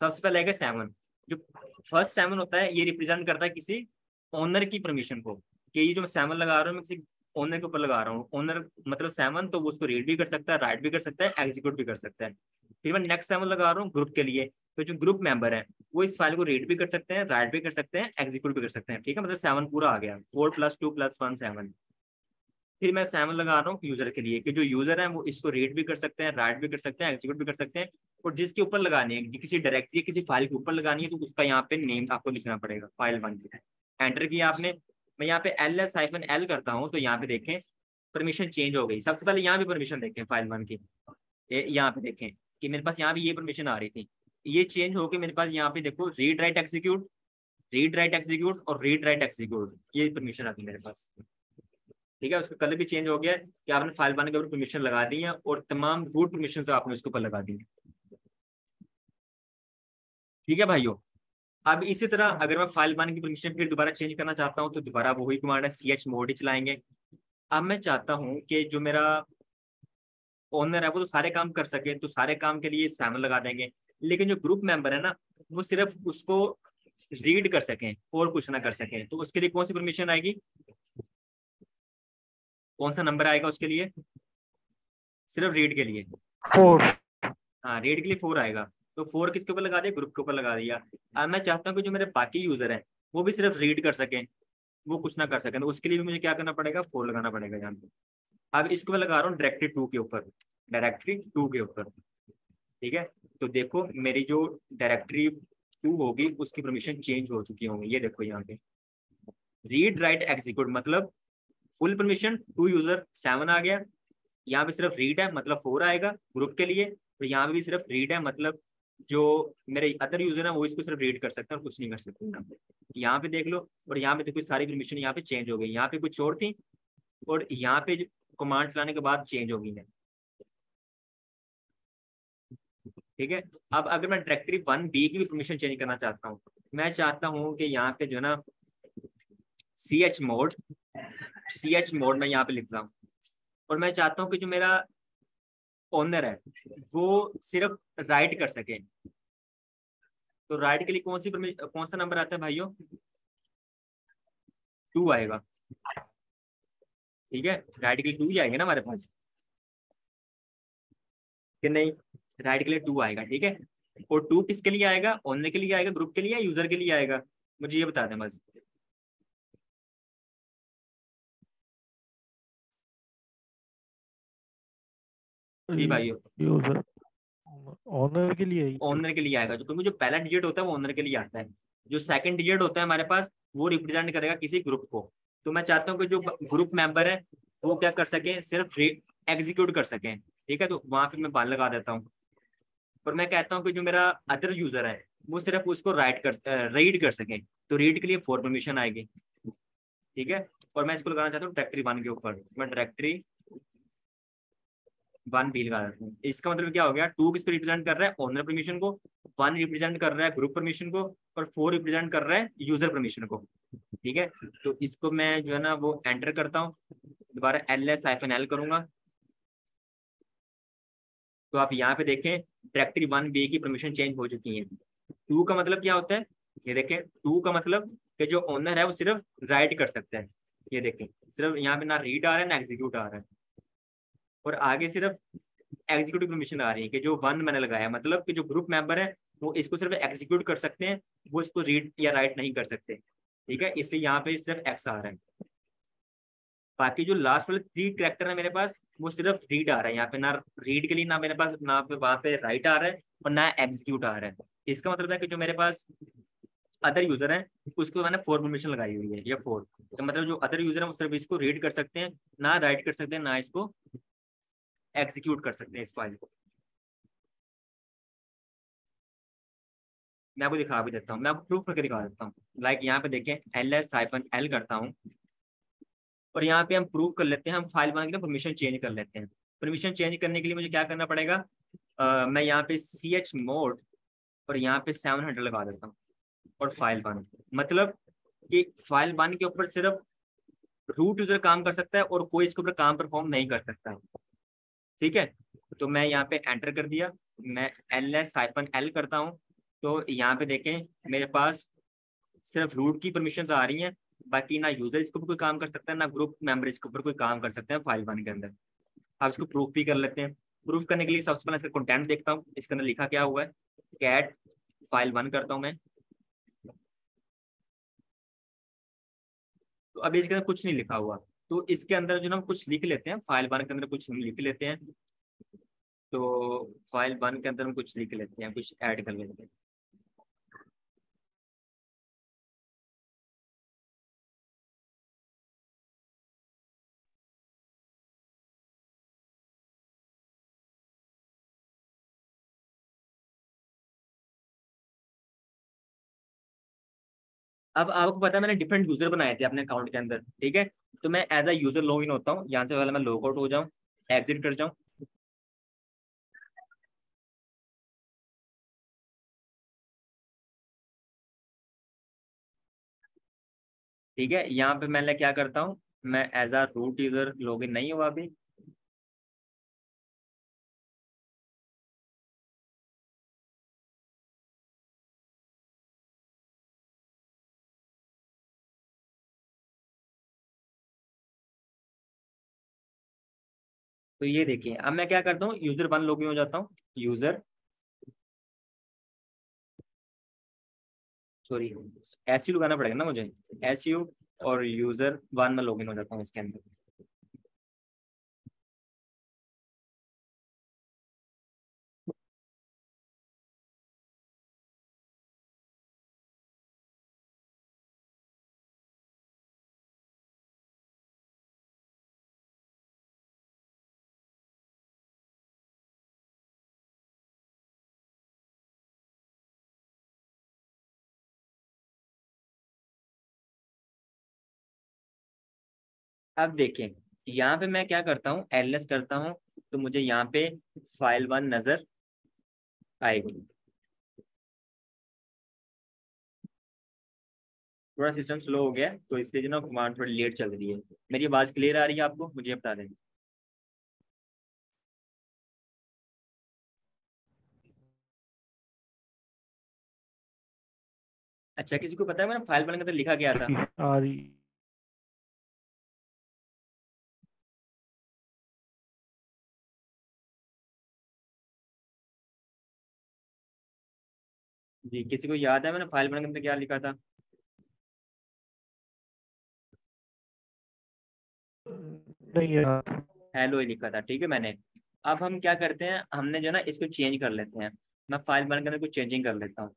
सबसे पहले आएगा 7। जो फर्स्ट 7 होता है ये रिप्रेजेंट करता है किसी ओनर की परमिशन को, कि ये जो मैं 7 लगा रहा हूँ मैं किसी ओनर के ऊपर लगा रहा हूँ। ओनर मतलब 7, तो वो उसको रीड भी कर सकता है, राइट भी कर सकता है, एग्जीक्यूट भी कर सकता है। फिर मैं नेक्स्ट 7 लगा रहा हूँ ग्रुप के लिए, तो जो ग्रुप मेंबर है वो इस फाइल को रीड भी कर सकते हैं, राइट भी कर सकते हैं, एग्जीक्यूट भी कर सकते हैं। ठीक है, मतलब 7 पूरा आ गया, 4 + 2 + 1 7। फिर मैं 7 लगा रहा हूँ यूजर के लिए, कि जो यूजर है वो इसको रीड भी कर सकते हैं, राइट भी कर सकते हैं, एग्जीक्यूट भी कर सकते हैं। और जिसके ऊपर लगानी है, किसी डायरेक्टरी किसी फाइल के ऊपर लगानी है, तो उसका यहाँ पे नेम आपको लिखना पड़ेगा फाइल वन की। एंटर किया आपने, मैं यहाँ पे ls-l करता हूँ, तो यहाँ पे देखें परमिशन चेंज हो गई। सबसे पहले यहाँ भी परमिशन देखें फाइल वन की, यहाँ पे देखें कि मेरे पास यहाँ भी ये परमिशन आ रही थी, ये चेंज होकर मेरे पास यहाँ पे देखो read write execute, read write execute और रीड राइट एग्जीक्यूट, ये परमिशन आती है मेरे पास। ठीक है, उसका कलर भी चेंज हो गया कि आपने फाइल वन के ऊपर परमिशन लगा दी है और तमाम रूट परमिशन आपने उसके ऊपर लगा दी है। ठीक है भाइयों, अब इसी तरह अगर मैं फाइल वन की परमिशन फिर दोबारा चेंज करना चाहता हूँ, तो दोबारा वही कमांड है chmod ही चलाएंगे। अब मैं चाहता हूँ कि जो मेरा ओनर है वो तो सारे काम कर सके, तो सारे काम के लिए 7 लगा देंगे। लेकिन जो ग्रुप मेंबर है ना, वो सिर्फ उसको रीड कर सकें और कुछ ना कर सकें, तो उसके लिए कौन सी परमिशन आएगी, कौन सा नंबर आएगा उसके लिए, सिर्फ रीड के लिए। 4। हाँ, रीड के लिए 4 आएगा। तो 4 किसके ऊपर लगा दिया, ग्रुप के ऊपर लगा दिया। अब मैं चाहता हूँ कि जो मेरे बाकी यूजर हैं वो भी सिर्फ रीड कर सकें, वो कुछ ना कर सकें, तो उसके लिए भी मुझे क्या करना पड़ेगा, 4 लगाना पड़ेगा यहाँ पे। अब इसको मैं लगा रहा हूँ डायरेक्टरी 2 के ऊपर, डायरेक्टरी 2 के ऊपर। ठीक है, तो देखो मेरी जो डायरेक्टरी 2 होगी उसकी परमिशन चेंज हो चुकी होंगी। ये देखो यहाँ पे रीड राइट एग्जीक्यूट मतलब फुल परमिशन टू यूजर 7 आ गया। यहाँ पे सिर्फ रीड है मतलब 4 आएगा ग्रुप के लिए, तो यहाँ पे भी सिर्फ रीड है मतलब जो मेरे अदर यूजर है वो इसको सिर्फ रीड कर सकते हैं और कुछ नहीं कर सकते। यहाँ पे देख लो, और यहाँ पे देखो सारी परमिशन यहाँ पे चेंज हो गई, यहाँ पे कुछ और थी और यहाँ पे कमांड चलाने के बाद चेंज हो गई है। ठीक है, अब अगर मैं डायरेक्टरी 1B की भी परमिशन चेंज करना चाहता हूँ, मैं चाहता हूँ कि यहाँ पे जो ना chmod मैं यहाँ पे लिख रहा हूँ, और मैं चाहता हूँ कि जो मेरा ओनर है वो सिर्फ राइट कर सके। तो राइट के लिए कौन सा नंबर आता है भाइयों, 2 आएगा। ठीक है, राइट के लिए 2 ही आएगा ना हमारे पास, कि नहीं, राइट के लिए 2 आएगा। ठीक है, और 2 किसके लिए आएगा, ओनर के लिए आएगा, ग्रुप के लिए या यूजर के लिए आएगा, मुझे ये बता दें बस। जी भाइयों, यूजर ओनर के लिए ही। ओनर के लिए आएगा, क्योंकि जो पहला डिजिट होता है वो ओनर के लिए आता है, जो सेकंड डिजिट होता है हमारे पास वो रिप्रेजेंट करेगा किसी ग्रुप को। तो मैं चाहता हूँ कि जो ग्रुप मेंबर है वो क्या कर सके, सिर्फ एग्जीक्यूट कर सके। ठीक है, तो वहां पे मैं बाल लगा देता हूँ, और मैं कहता हूँ कि जो मेरा अदर यूजर है वो सिर्फ उसको रीड कर सके, तो रीड के लिए 4 परमिशन आएगी। ठीक है, और मैं इसको लगाना चाहता हूँ डायरेक्टरी 1 के ऊपर, मैं डायरेक्टरी 1B लगा देता हूँ। इसका मतलब क्या हो गया, 2 किसको रिप्रेजेंट कर रहा है, ओनर परमिशन को, 1 रिप्रेजेंट कर रहा है ग्रुप परमिशन को, और 4 रिप्रेजेंट कर रहा है यूजर परमिशन को। ठीक है, तो इसको मैं जो है ना वो एंटर करता हूँ, दोबारा ls-l करूंगा, तो आप यहाँ पे देखें डायरेक्टरी 1B की परमिशन चेंज हो चुकी है। 2 का मतलब क्या होता है, ये देखें 2 का मतलब कि जो ओनर है वो सिर्फ राइट कर सकता है। ये देखें सिर्फ यहाँ पे ना रीड आ रहा है ना एग्जीक्यूट आ रहा है, और आगे सिर्फ एग्जीक्यूटिव परमिशन आ रही है कि जो 1 मैंने लगाया, मतलब कि जो ग्रुप मेंबर है वो इसको सिर्फ एग्जीक्यूट कर सकते हैं, वो इसको रीड या राइट नहीं कर सकते। ठीक है, इसलिए यहाँ पे सिर्फ एक्स आ रहा है। बाकी जो लास्ट वाले 3 कैरेक्टर है मेरे पास वो सिर्फ रीड आ रहा है, यहाँ पे ना रीड के लिए ना मेरे पास ना पे वहाँ पे राइट आ रहा है और ना एग्जीक्यूट आ रहा है। इसका मतलब है कि जो मेरे पास अदर यूजर है उसको मैंने 4 परमिशन लगाई हुई है, ये 4, तो मतलब जो अदर यूजर है वो सिर्फ इसको रीड कर सकते हैं, ना राइट कर सकते हैं, ना इसको एग्जीक्यूट कर सकते हैं इस फाइल को। मैं आपको दिखा भी देता हूँ, मैं आपको प्रूफ करके दिखा देता हूँ। लाइक यहाँ पे देखें ls-l करता हूँ, और यहाँ पे हम प्रूव कर लेते हैं, हम फाइल बनाने के लिए परमिशन चेंज कर लेते हैं। परमिशन चेंज करने के लिए मुझे क्या करना पड़ेगा, मैं यहाँ पे chmod और यहाँ पे 700 लगा देता हूँ, और फाइल बन, मतलब कि फाइल बन के ऊपर सिर्फ रूट यूजर काम कर सकता है और कोई इसके ऊपर काम परफॉर्म नहीं कर सकता है। ठीक है, तो मैं यहाँ पे एंटर कर दिया, मैं ls-l करता हूँ, तो यहाँ पे देखें मेरे पास सिर्फ रूट की परमिशंस आ रही हैं, बाकी ना यूजर इसके ऊपर कोई काम कर सकता है, ना ग्रुप मेंबर इसके ऊपर कोई काम कर सकते हैं फाइल वन के अंदर। अब इसको प्रूफ भी कर लेते हैं। प्रूफ करने के लिए सबसे पहले इसका कंटेंट देखता हूँ, इसके अंदर लिखा क्या हुआ है, कैट फाइल वन करता हूँ मैं, तो अभी इसके अंदर कुछ नहीं लिखा हुआ, तो इसके अंदर जो ना हम कुछ लिख लेते हैं, फाइल वन के अंदर कुछ हम लिख लेते हैं, तो फाइल वन के अंदर हम कुछ लिख लेते हैं, कुछ ऐड कर लेते हैं। अब आपको पता है मैंने डिफरेंट यूजर बनाए थे अपने अकाउंट के अंदर, ठीक है, तो मैं as a user log in होता हूँ, यहाँ से पहले मैं लॉग आउट हो जाऊँ, एग्जिट कर जाऊँ। ठीक है, यहाँ पे मैंने क्या करता हूँ, मैं as a root user log in नहीं हुआ अभी, तो ये देखिए अब मैं क्या करता हूँ, यूजर वन लॉग इन हो जाता हूँ, यूजर सॉरी एस यू लगाना पड़ेगा ना मुझे, एस यू, और यूजर वन में लॉग इन हो जाता हूँ इसके अंदर। अब देखें यहाँ पे मैं क्या करता हूँ, एलएस करता हूँ, तो मुझे यहाँ पे फाइल वन नजर आएगी। थोड़ा सिस्टम स्लो हो गया है, तो इसलिए जो ना कमांड थोड़ी लेट चल रही है। मेरी आवाज क्लियर आ रही है आपको, मुझे बता दें। अच्छा, किसी को पता है मैंने फाइल बनने के अंदर लिखा क्या था? आ रही। जी, किसी को याद है मैंने फाइल बनने के अंदर क्या लिखा था? नहीं यार। हेलो ही लिखा था, ठीक है मैंने। अब हम क्या करते हैं, हमने जो ना इसको चेंज कर लेते हैं, मैं फाइल बनने के अंदर कुछ चेंजिंग कर लेता हूँ।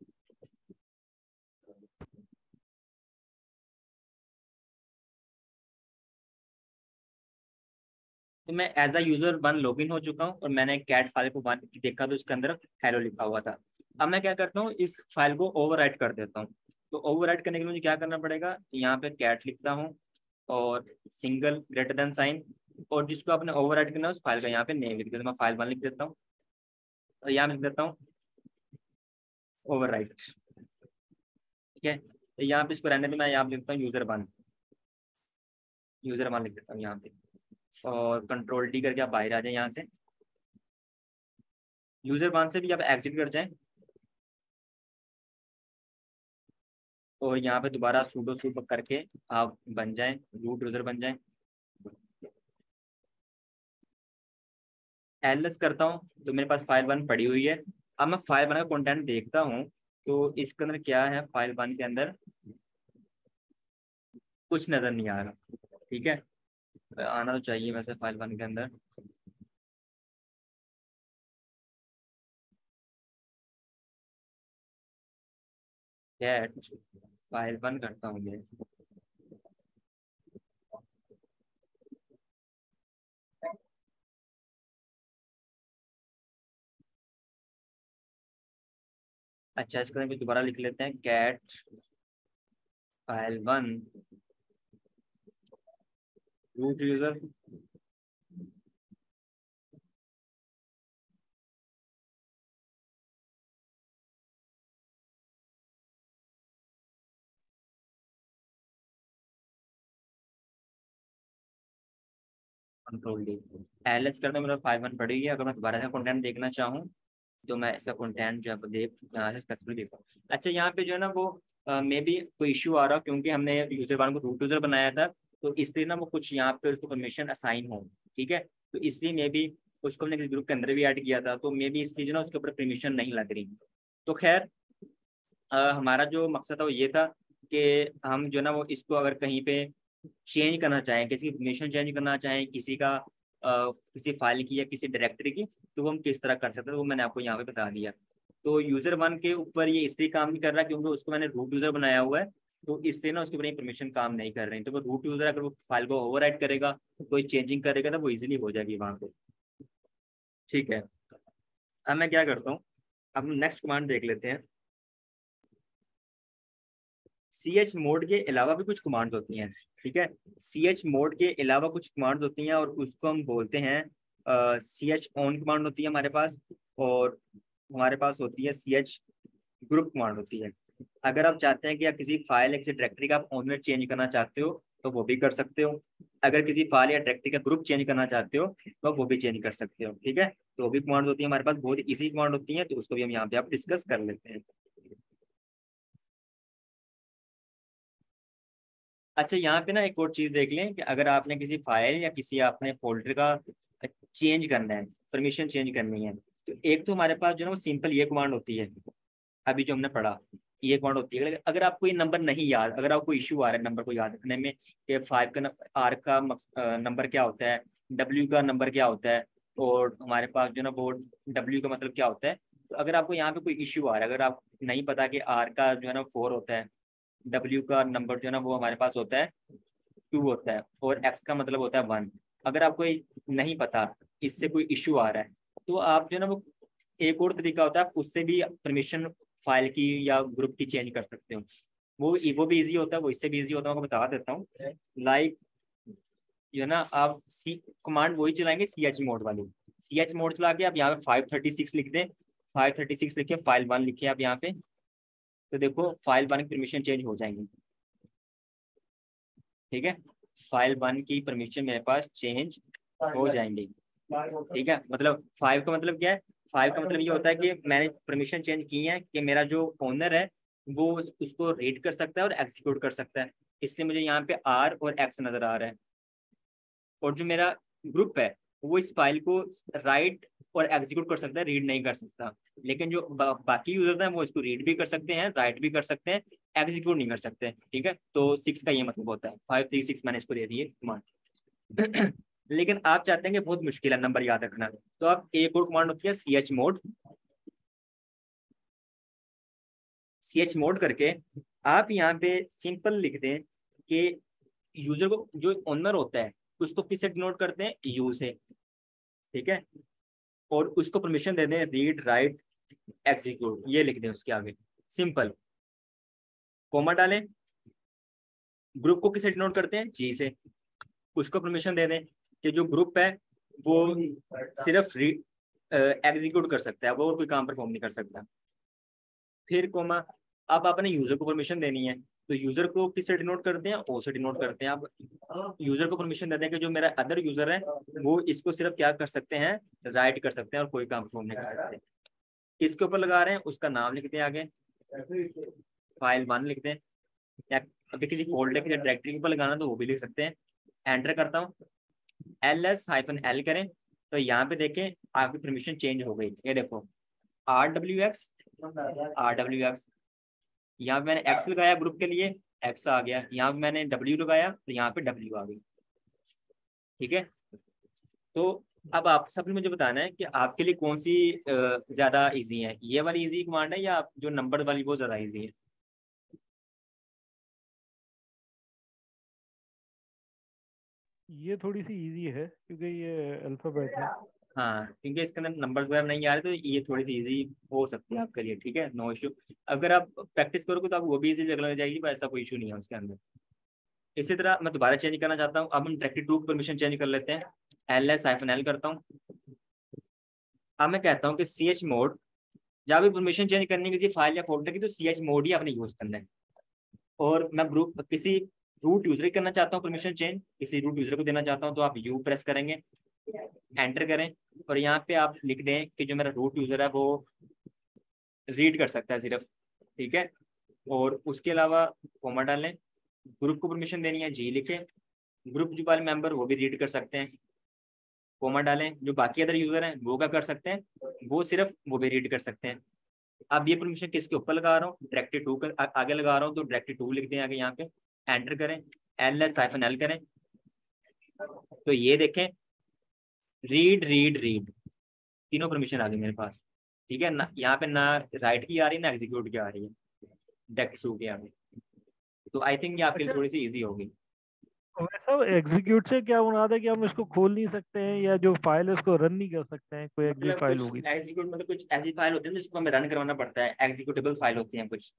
तो मैं as a user one log in हो चुका हूँ, और मैंने कैट फाइल को वन देखा तो उसके अंदर हेलो लिखा हुआ था। अब मैं क्या करता हूँ, इस फाइल को ओवरराइट कर देता हूँ। तो ओवरराइट करने के लिए मुझे क्या करना पड़ेगा, यहाँ पे कैट लिखता हूँ, और सिंगल ग्रेटर देन साइन, और जिसको आपने ओवरराइट करना है उस फाइल का यहाँ पे नेम लिख देता हूँ, मैं फाइल वन लिख देता हूँ, और यहाँ लिख देता हूँ ओवरराइट। ठीक है, तो यहाँ पे इसको रहने दो, मैं यहाँ पे लिखता हूँ यूजर वन, यूजर वन लिख देता हूँ यहाँ पे, और कंट्रोल डी करके आप बाहर आ जाए यहाँ से, यूजर वन से भी आप एग्जिट कर जाएं, और यहाँ पे दोबारा सूडो स्वीप करके आप बन जाएं, रूट यूजर बन जाएं। एलएस करता हूँ तो मेरे पास फाइल वन पड़ी हुई है। अब मैं फाइल वन का कंटेंट देखता हूँ, तो इसके अंदर क्या है, फाइल वन के अंदर कुछ नजर नहीं आ रहा। ठीक है, आना तो चाहिए वैसे फाइल वन के अंदर। कैट फाइल 1 करता हूँ मैं। अच्छा, इसके अंदर दोबारा लिख लेते हैं, cat file 1 root user. Control D. LS करना मेरा फाइल 1 पड़ी है। अगर मैं दोबारा का कंटेंट देखना चाहूँ तो मैं इसका कंटेंट जो है वो देख यहाँ से स्पेसिफिक देख सकता हूँ। अच्छा, यहाँ पे जो है ना वो मे बी कोई इश्यू आ रहा, क्योंकि हमने यूजर 1 को रूट यूजर बनाया था, तो इसलिए ना वो कुछ यहाँ पे उसको परमिशन असाइन हो। ठीक है, तो इसलिए मे बी उसको हमने किसी ग्रुप के अंदर भी ऐड किया था, तो मे बी इसलिए जो ना उसके ऊपर परमिशन नहीं लग रही। तो खैर, हमारा जो मकसद था वो ये था कि हम जो ना वो इसको अगर कहीं पे चेंज करना चाहें, किसी की परमिशन चेंज करना चाहें, किसी का किसी फाइल की या किसी डायरेक्टरी की, तो वो हम किस तरह कर सकते हैं, वो मैंने आपको यहाँ पे बता दिया। तो यूजर 1 के ऊपर ये इसलिए काम नहीं कर रहा क्योंकि उसको मैंने रूट यूजर बनाया हुआ है, तो इसलिए ना उसके ऊपर परमिशन काम नहीं कर रही। तो वो रूट यूजर अगर वो फाइल को ओवरराइट करेगा, कोई चेंजिंग करेगा, तो वो इजीली हो जाएगी वहां पे। ठीक है, अब मैं क्या करता हूँ, अब नेक्स्ट कमांड देख लेते हैं। सी एच मोड के अलावा भी कुछ कमांड्स होती हैं। ठीक है, सी एच मोड के अलावा कुछ कमांड्स होती हैं और उसको हम बोलते हैं सी एच ऑन कमांड होती है हमारे पास, और हमारे पास होती है सी एच ग्रुप कमांड होती है। अगर आप चाहते हैं कि आप किसी फाइल या किसी डायरेक्टरी का आप ओनर चेंज करना चाहते हो तो वो भी कर सकते हो। अगर किसी फाइल या डायरेक्टरी का ग्रुप चेंज करना चाहते हो तो वो भी चेंज कर सकते हो। ठीक है, तो वो भी कमांड होती है हमारे पास, बहुत इजी कमांड होती है, तो उसको भी हम यहाँ पे आप डिस्कस कर लेते हैं। अच्छा, यहाँ पे ना एक और चीज देख लें कि अगर आपने किसी फाइल या किसी आपने फोल्डर का चेंज करना है, परमिशन चेंज करनी है, तो एक तो हमारे पास जो है वो सिंपल ये कमांड होती है, अभी जो हमने पढ़ा, ये कमांड होती है। अगर आपको ये नंबर नहीं याद, अगर आपको इश्यू आ रहा है नंबर को याद रखने में कि 5 का आर का नंबर क्या होता है, डब्ल्यू का नंबर क्या होता है, और हमारे पास जो ना वो डब्ल्यू का मतलब क्या होता है, तो अगर आपको यहाँ पे कोई इश्यू आ रहा है, अगर आप नहीं पता कि आर का जो है ना 4 होता है, डब्ल्यू का नंबर जो है ना वो हमारे पास होता है 2 होता है, और एक्स का मतलब होता है 1, अगर आपको ये नहीं पता, इससे कोई इश्यू आ रहा है, तो आप जो है ना वो एक और तरीका होता है, आप उससे भी परमिशन फाइल की या ग्रुप की चेंज कर सकते हो। वो भी इजी होता है, वो इससे भी इजी होता है, मैं आपको बता देता हूँ। लाइक जो है ना, आप सी कमांड वही चलाएंगे, सी एच मोड वाली। सी एच मोड चला के आप यहाँ पे 536 लिख दें, 536 लिखे, फाइल 1 लिखे आप यहाँ पे, तो देखो फाइल 1 की परमिशन चेंज हो जाएंगी। ठीक है, फाइल 1 की परमिशन मेरे पास चेंज हो जाएंगी। ठीक है, मतलब 5 का मतलब क्या है, 5 का मतलब ये होता है कि मैंने परमिशन चेंज की है कि मेरा जो ओनर है वो उसको रीड कर सकता है और एग्जीक्यूट कर सकता है, इसलिए मुझे यहाँ पे आर और एक्स नजर आ रहा है। और जो मेरा ग्रुप है वो इस फाइल को राइट और एग्जीक्यूट कर सकता है, रीड नहीं कर सकता। लेकिन जो बाकी यूजर्स हैं वो इसको रीड भी कर सकते हैं, राइट भी कर सकते हैं, एग्जीक्यूट नहीं कर सकते। ठीक है, तो 6 का ये मतलब होता है, 536 मैंने इसको दे दिए कमांड। लेकिन आप चाहते हैं कि बहुत मुश्किल है नंबर याद रखना, तो आप एक और कमांड होती है C H mode. C H mode करके आप यहाँ पे सिंपल लिख दें कि यूजर को जो ओनर होता है उसको किससे डिनोट करते हैं, यू से। ठीक है, और उसको परमिशन दे दें रीड राइट एग्जीक्यूट, ये लिख दें उसके आगे सिंपल, कोमा डालें। ग्रुप को किससे डिनोट करते हैं, जी से, उसको परमिशन दे दें कि जो ग्रुप है वो सिर्फ एग्जीक्यूट कर सकता है, वो और कोई काम परफॉर्म नहीं कर सकता। फिर कोमा, अब आपने यूजर को परमिशन देनी है, तो यूजर को किससे डिनोट करते हैं, ओ से डिनोट करते हैं। आप यूजर को परमिशन दे दें कि जो मेरा अदर यूजर है वो इसको सिर्फ क्या कर सकते हैं, राइट कर सकते हैं, और कोई काम परफॉर्म नहीं कर सकते। किसके ऊपर लगा रहे हैं, उसका नाम लिखते हैं आगे, फाइल 1 लिखते हैं, या अगर किसी फोल्डर की डायरेक्टरी के ऊपर लगाना तो वो भी लिख सकते हैं। एंटर करता हूँ, ls-l करें, तो यहाँ पे देखें आपकी परमिशन चेंज हो गई। ये देखो, RWX RWX, यहाँ पे मैंने एक्स लगाया ग्रुप के लिए, एक्स आ गया, यहाँ पे मैंने डब्ल्यू लगाया तो यहाँ पे डब्ल्यू आ गई। ठीक है, तो अब आप सबने मुझे बताना है कि आपके लिए कौन सी ज्यादा इजी है, ये वाली इजी कमांड है या जो नंबर वाली वो ज्यादा इजी है। ये थोड़ी सी इजी है क्योंकि ये अल्फाबेट है। हाँ, क्योंकि इसके अंदर नंबर वगैरह नहीं आ रहे तो ये थोड़ी सी इजी हो सकती है आपके लिए। ठीक है, नो इशू। अगर आप प्रैक्टिस करोगे तो आप वो भी इजी लगने लग जाएगी, पर ऐसा कोई इशू नहीं है उसके अंदर। इसी तरह मैं दोबारा चेंज करना चाहता हूँ। अब हम डायरेक्टरी टू की परमिशन चेंज कर लेते हैं। LS-L करता हूँ। अब मैं कहता हूँ कि CH मोड, जब भी परमिशन चेंज करनी है किसी फाइल या फोल्डर की, तो CH मोड ही आपने यूज करना है। और मैं ग्रुप किसी रूट यूजर की करना चाहता हूँ परमिशन चेंज, किसी रूट यूजर को देना चाहता हूँ, तो आप U प्रेस करेंगे, एंटर करें, और यहाँ पे आप लिख दें कि जो मेरा रूट यूजर है वो रीड कर सकता है सिर्फ। ठीक है, और उसके अलावा कॉमा डालें। ग्रुप को परमिशन देनी है, G लिखें। ग्रुप जो वाले मेंबर वो भी रीड कर सकते हैं, कॉमा डालें। जो बाकी अदर यूजर हैं वो क्या कर सकते हैं, वो सिर्फ वो भी रीड कर सकते हैं। अब ये परमिशन किसके ऊपर लगा रहा हूँ, डायरेक्टरी टू का आगे लगा रहा हूँ, तो डायरेक्टरी टू लिख दें आगे यहाँ पे, एंटर करें, LS-L करें, तो ये देखें रीड रीड रीड तीनों परमिशन आ गई मेरे पास। ठीक है ना, यहाँ पे ना राइट की आ रही है ना एग्जीक्यूट की आ रही है, डायरेक्टरी टू की आ रही है। तो आई थिंक ये आपके लिए अच्छा, थोड़ी सी ईजी होगी। वैसा एग्जीक्यूट से क्या मुराद है कि हम इसको खोल नहीं सकते हैं या जो फाइल है उसको रन नहीं कर सकते हैं, कोई एग्जी मतलब फाइल कुछ होगी? एग्जीक्यूट, मतलब कुछ ऐसी फाइल होती है ना जिसको हमें रन करवाना पड़ता है, एग्जीक्यूटेबल फाइल होती है कुछ।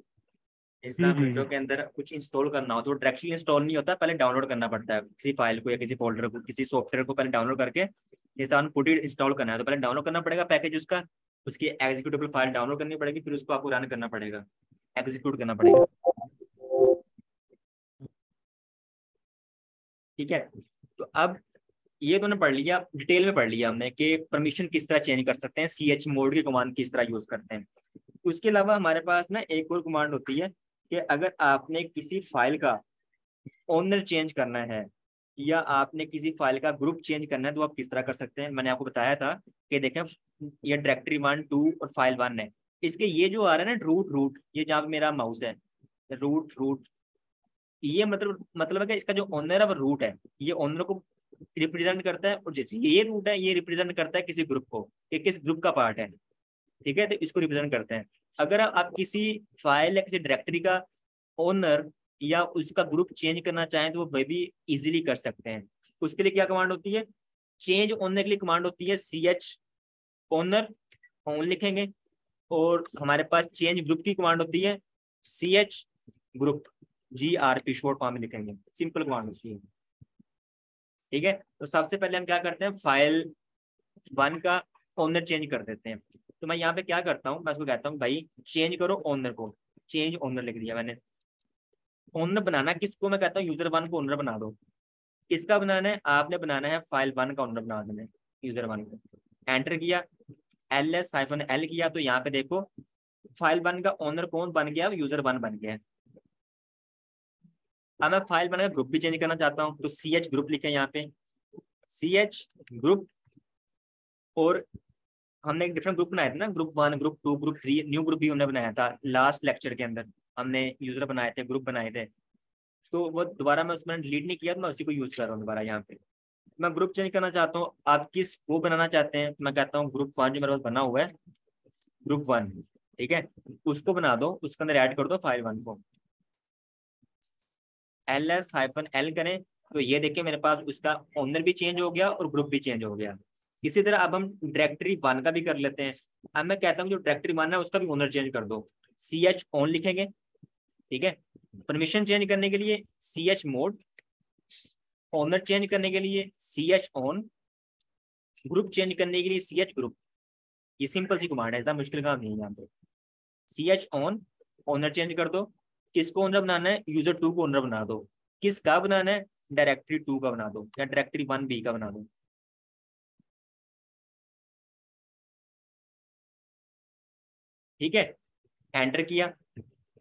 इस जी तरह जी विंडो जी। के अंदर कुछ इंस्टॉल करना हो तो डायरेक्टली इंस्टॉल नहीं होता, पहले डाउनलोड करना पड़ता है किसी फाइल को या किसी फोल्डर को, किसी सॉफ्टवेयर को पहले डाउनलोड करके। इस तरह पुट इट इंस्टॉल करना है तो पहले डाउनलोड करना पड़ेगा पैकेज उसका, उसकी एग्जीक्यूटेबल फाइल डाउनलोड करनी पड़ेगी, फिर उसको आपको रन करना पड़ेगा, एग्जीक्यूट करना पड़ेगा। ठीक है, तो अब ये तो ने पढ़ लिया, डिटेल में पढ़ लिया हमने कि परमिशन किस तरह चेंज कर सकते हैं, CH मोड की कमांड किस तरह यूज करते हैं। उसके अलावा हमारे पास ना एक और कमांड होती है कि अगर आपने किसी फाइल का ओनर चेंज करना है या आपने किसी फाइल का ग्रुप चेंज करना है तो आप किस तरह कर सकते हैं। मैंने आपको बताया था कि देखें ये डायरेक्टरी 1 2 और फाइल 1 है, इसके ये जो आ रहा है ना रूट रूट, ये जहाँ पे मेरा माउस है, रूट रूट, ये मतलब है कि इसका जो ओनर है वो रूट है, ये ओनर को रिप्रेजेंट करता है, और जैसे ये रूट है ये रिप्रेजेंट करता है किसी ग्रुप को, कि किस ग्रुप का पार्ट है। ठीक है, तो इसको रिप्रेजेंट करते हैं। अगर आप किसी फाइल या किसी डायरेक्टरी का ओनर या उसका ग्रुप चेंज करना चाहें तो वो भी इजीली कर सकते हैं। उसके लिए क्या कमांड होती है, चेंज ओनर के लिए कमांड होती है CH ओनर, ओन लिखेंगे, और हमारे पास चेंज ग्रुप की कमांड होती है CH group, GRP short form में लिखेंगे, सिंपल कमांड होती है। ठीक है, तो सबसे पहले हम क्या करते हैं, फाइल 1 का ओनर चेंज कर देते हैं। तो मैं यहाँ पे क्या करता हूँ, मैं उसको कहता हूँ भाई चेंज करो ओनर को, चेंज ओनर लिख दिया मैंने। ओनर बनाना किसको, मैं कहता हूँ यूजर 1 को ओनर बना दो। किसका बनाना है, आपने बनाना है फाइल 1 का ओनर बना देना है, यूजर 1 को। एंटर किया, LS-L किया, तो यहाँ पे देखो फाइल 1 का ओनर कौन बन गया, यूजर 1 बन गया। अब मैं फाइल 1 का ग्रुप भी चेंज करना चाहता हूँ, तो CH ग्रुप लिखे यहाँ पे, CH ग्रुप, और हमने एक डिफरेंट ग्रुप बनाए थे ना, group 1 group 2 group 3, new group भी हमने बनाया था लास्ट लेक्चर के अंदर। हमने यूजर बनाए थे, ग्रुप बनाए थे, तो वो दोबारा मैं उसमें डिलीट नहीं किया, तो मैं उसी को यूज कर रहा हूँ दोबारा यहाँ पे। मैं ग्रुप चेंज करना चाहता हूँ, आप किस वो बनाना चाहते हैं, मैं कहता हूँ ग्रुप 1 जो मेरे पास बना हुआ है, ग्रुप 1। ठीक है, उसको बना दो, उसके अंदर ऐड कर दो फाइल 1 को, LS-L करें, तो ये देखिए मेरे पास उसका ओनर भी चेंज हो गया और ग्रुप भी चेंज हो गया। इसी तरह अब हम डायरेक्टरी 1 का भी कर लेते हैं। अब मैं कहता हूँ जो डायरेक्टरी 1 है उसका भी ओनर चेंज कर दो, CH ओन लिखेंगे। ठीक है, परमिशन चेंज करने के लिए CH मोड, ओनर चेंज करने के लिए CH ओन, ग्रुप चेंज करने के लिए CH ग्रुप। ये सिंपल सी कमांड है, इतना मुश्किल काम नहीं है यहाँ पे। CH ओन, ओनर चेंज कर दो, किसको ओनर बनाना है, यूजर 2 को ओनर बना दो। किसका बनाना है, डायरेक्टरी 2 का बना दो, या डायरेक्टरी 1B का बना दो। ठीक है, एंटर किया।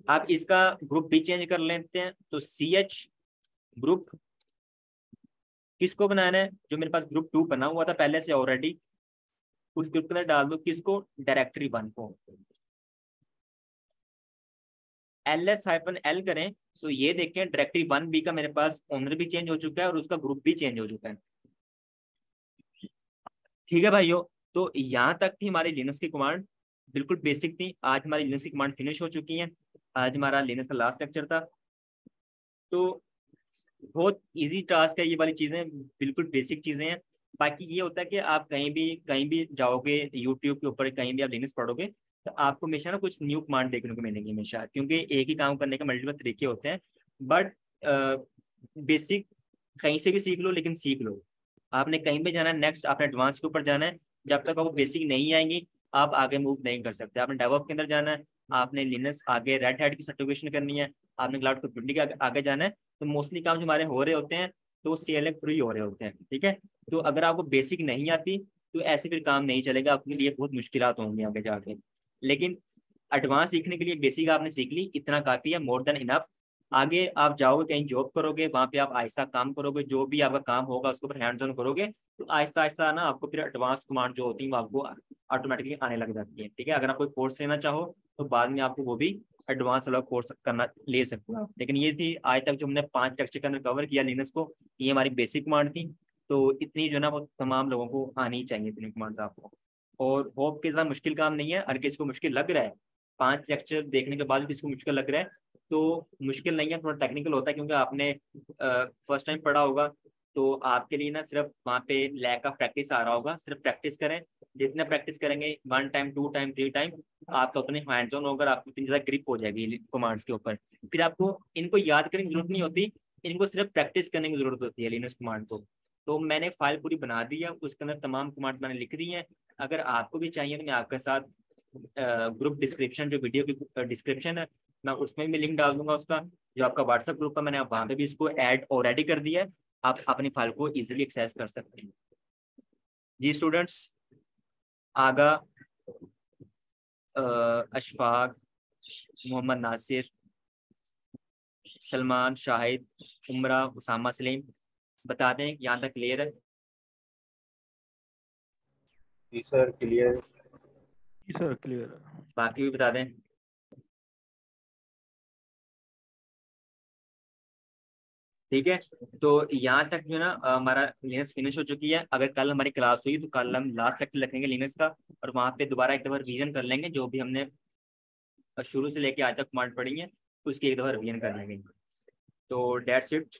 आप इसका ग्रुप भी चेंज कर लेते हैं, तो CH ग्रुप, किसको बनाना है, जो मेरे पास ग्रुप 2 बना हुआ था पहले से ऑलरेडी, उस ग्रुप के अंदर डाल दो, किसको, डायरेक्टरी 1 को। LS-L करें, तो ये देखें डायरेक्टरी 1B का मेरे पास ओनर भी चेंज हो चुका है और उसका ग्रुप भी चेंज हो चुका है। ठीक है भाइयों, तो यहाँ तक थी हमारी लिनक्स की कमांड, बिल्कुल बेसिक थी। आज हमारी लिनक्स की कमांड फिनिश हो चुकी है, आज हमारा लिनक्स का लास्ट लेक्चर था। तो बहुत इजी टास्क है, ये वाली चीजें बिल्कुल बेसिक चीजें हैं। बाकी ये होता है कि आप कहीं भी जाओगे यूट्यूब के ऊपर, कहीं भी आप लिनक्स पढ़ोगे, तो आपको हमेशा ना कुछ न्यू कमांड देखने को मिलेंगी हमेशा, क्योंकि एक ही काम करने के मल्टीपल तरीके होते हैं। बट बेसिक कहीं से भी सीख लो, लेकिन सीख लो। आपने कहीं भी जाना है, नेक्स्ट आपने एडवांस के ऊपर जाना है। जब तक आपको बेसिक नहीं आएंगी, आप आगे मूव नहीं कर सकते। आपने डेवलप के अंदर जाना है, आपने लिनक्स आगे रेड हैट की सर्टिफिकेशन करनी है, आपने क्लाउड कंप्यूटिंग के आगे जाना है, तो मोस्टली काम जो हमारे हो रहे होते हैं तो CLF थ्रू ही हो रहे होते हैं। ठीक है, तो अगर आपको बेसिक नहीं आती तो ऐसे फिर काम नहीं चलेगा, आपके लिए बहुत मुश्किलात होंगी आगे जाके। लेकिन एडवांस सीखने के लिए बेसिक आपने सीख ली, इतना काफी है, मोर देन इनफ। आगे आप जाओगे कहीं जॉब करोगे, वहां पे आप आहिस्ता काम करोगे, जो भी आपका काम होगा उसके ऊपर हैंड्स ऑन करोगे, तो आहिस्ता आहिस्ता ना आपको फिर एडवांस कमांड जो होती है वो आपको ऑटोमेटिकली आने लग जाती है। ठीक है, अगर आप कोई कोर्स लेना चाहो तो बाद में आपको वो भी एडवांस वाला कोर्स करना ले सकते हो। लेकिन ये थी आज तक जो हमने 5 लेक्चर के अंदर कवर किया लिनक्स को, ये हमारी बेसिक कमांड थी। तो इतनी जो ना वो तमाम लोगों को आनी चाहिए इतनी कमांड्स आपको। और होप के ज़्यादा मुश्किल काम नहीं है, हर किसी को मुश्किल लग रहा है। 5 लेक्चर देखने के बाद भी इसको मुश्किल लग रहा है तो मुश्किल नहीं है, थोड़ा टेक्निकल होता है, क्योंकि आपने फर्स्ट टाइम पढ़ा होगा। तो आपके लिए ना सिर्फ वहाँ पे लैक ऑफ प्रैक्टिस आ रहा होगा, सिर्फ प्रैक्टिस करें। जितना प्रैक्टिस करेंगे 1 टाइम 2 टाइम 3 टाइम, आपका उतने हैंड्स ऑन होगा, आपको इतनी ज़्यादा ग्रिप हो जाएगी कमांड्स के ऊपर। फिर आपको इनको याद करने की जरूरत नहीं होती, इनको सिर्फ प्रैक्टिस करने की जरूरत होती है लिनक्स कमांड को। तो मैंने फाइल पूरी बना दी है, उसके अंदर तमाम कमांड्स मैंने लिख दी हैं। अगर आपको भी चाहिए तो मैं आपके साथ ग्रुप डिस्क्रिप्शन, जो वीडियो की डिस्क्रिप्शन है, मैं उसमें भी लिंक डाल दूंगा उसका। जो आपका व्हाट्सएप ग्रुप है, मैंने वहाँ पे भी इसको ऐड ऑलरेडी कर दिया है, आप अपनी फाइल को इजीली एक्सेस कर सकते हैं। जी स्टूडेंट्स, आगा, अशफाक, मोहम्मद नासिर, सलमान, शाहिद, उमरा, उसामा, सलीम, बता दें यहाँ तक क्लियर है? जी सर क्लियर। जी सर क्लियर है। बाकी भी बता दें। ठीक है, तो यहाँ तक जो ना हमारा लिनक्स फिनिश हो चुकी है। अगर कल हमारी क्लास हुई तो कल हम लास्ट लेक्चर रखेंगे लिनक्स का, और वहाँ पे दोबारा एक दफा रिवीजन कर लेंगे जो भी हमने शुरू से लेके आज तक कमांड पढ़ी है, उसकी एक दफा रिवीजन कर लेंगे। तो डेट्स इट।